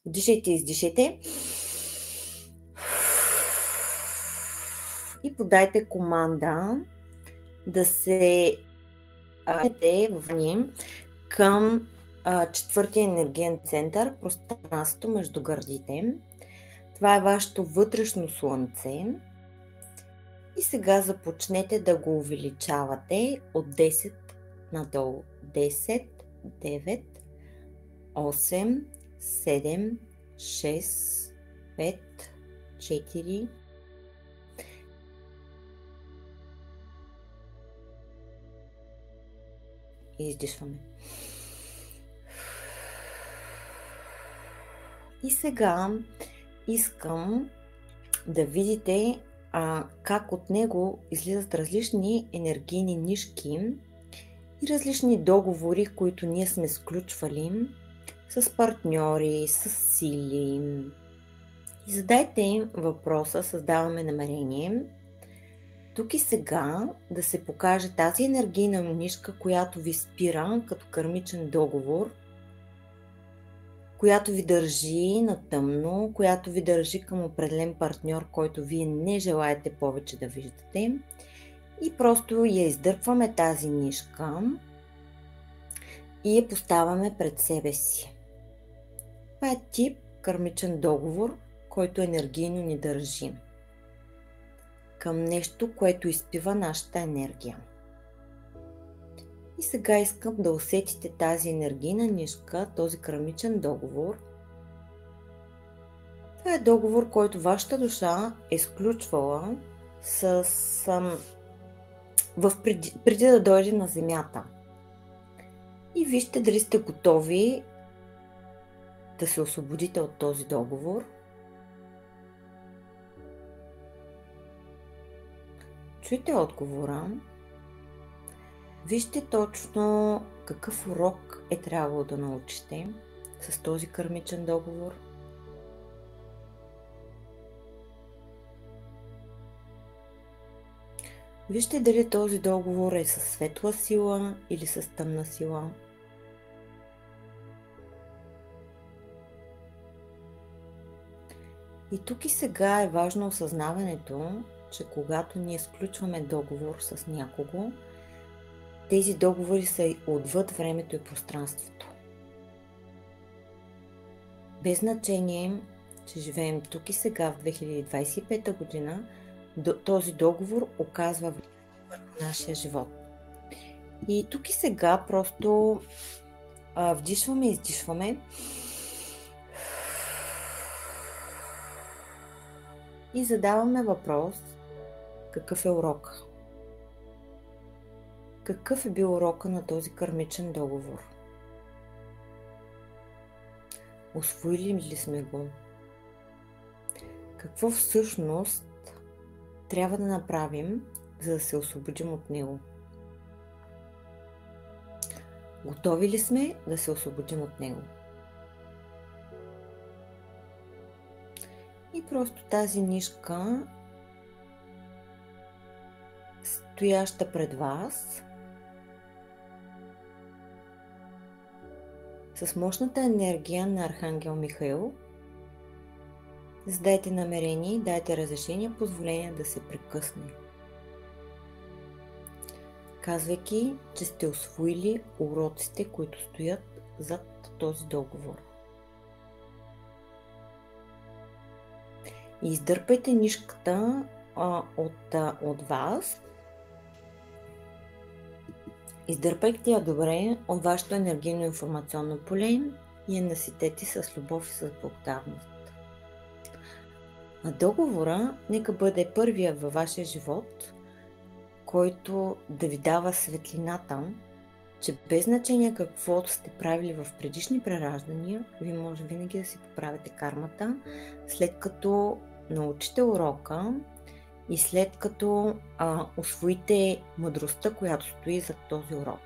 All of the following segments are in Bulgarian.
Дишайте, издишайте. И подайте команда да се върнем към четвъртия енергиен център, пространството между гърдите. Това е вашето вътрешно слънце. И сега започнете да го увеличавате от 10 надолу. 10, 9, 8, 7, 6, 5, 4, и издишваме. И сега искам да видите как от него излизат различни енергийни нишки и различни договори, които ние сме сключвали с партньори, с сили. И задайте им въпроса, създаваме намерение, тук и сега да се покаже тази енергийна нишка, която ви спира като кармичен договор, която ви държи на тъмно, която ви държи към определен партньор, който вие не желаете повече да виждате. И просто я издърпваме тази нишка и я поставяме пред себе си. Това е тип кармичен договор, който енергийно ни държи към нещо, което изпива нашата енергия. И сега искам да усетите тази енергийна нишка, този кармичен договор. Това е договор, който вашата душа е сключвала преди да дойде на Земята. И вижте дали сте готови да се освободите от този договор. Чуйте отговора. Вижте точно какъв урок е трябвало да научите с този кармичен договор. Вижте дали този договор е със светла сила или с тъмна сила. И тук и сега е важно осъзнаването, че когато ние сключваме договор с някого, тези договори са отвъд времето и пространството. Без значение, че живеем тук и сега в 2025 година, този договор оказва върху нашия живот. И тук и сега просто вдишваме и издишваме. И задаваме въпрос, какъв е урок? Какъв е бил урока на този кармичен договор? Усвоили ли сме го? Какво всъщност трябва да направим, за да се освободим от него? Готови ли сме да се освободим от него? И просто тази нишка, стояща пред вас, с мощната енергия на Архангел Михаил, задайте намерение, дайте разрешение, позволение да се прекъсне. Казвайки, че сте усвоили уроците, които стоят зад този договор. И издърпайте нишката от вас. Издърпайте я добре от вашето енергийно информационно поле и я наситете с любов и с благодарност. А договора нека бъде първия във вашия живот, който да ви дава светлината, че без значение каквото сте правили в предишни прераждания, ви може винаги да си поправите кармата, след като научите урока и след като усвоите мъдростта, която стои зад този урок.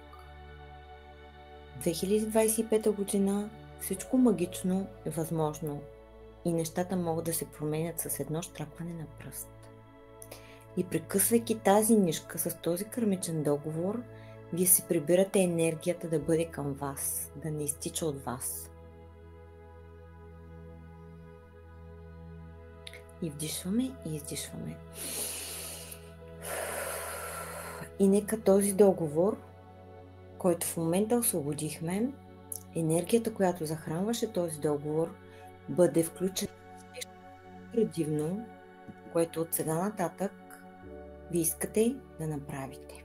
2025 година всичко магично е възможно и нещата могат да се променят с едно щракване на пръст. И прекъсвайки тази нишка с този кармичен договор, вие си прибирате енергията да бъде към вас, да не изтича от вас. И вдишваме и издишваме. И нека този договор, който в момента освободихме, енергията, която захранваше този договор, бъде включена в нещо градивно, което от сега нататък ви искате да направите.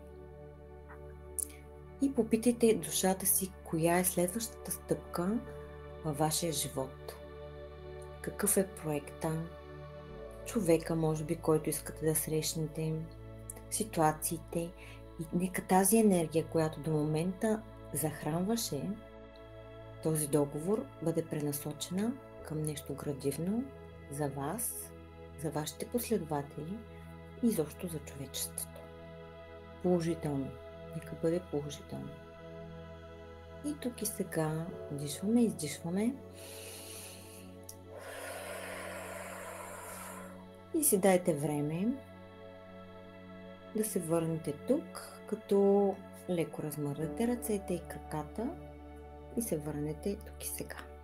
И попитайте душата си, коя е следващата стъпка във вашия живот. Какъв е проекта, човека, може би, който искате да срещнете, ситуациите. И нека тази енергия, която до момента захранваше този договор, бъде пренасочена към нещо градивно за вас, за вашите последователи и изобщо за човечеството. Положително. Нека бъде положително. И тук и сега дишваме, издишваме. И си дайте време да се върнете тук, като леко размърдате ръцете и краката и се върнете тук и сега.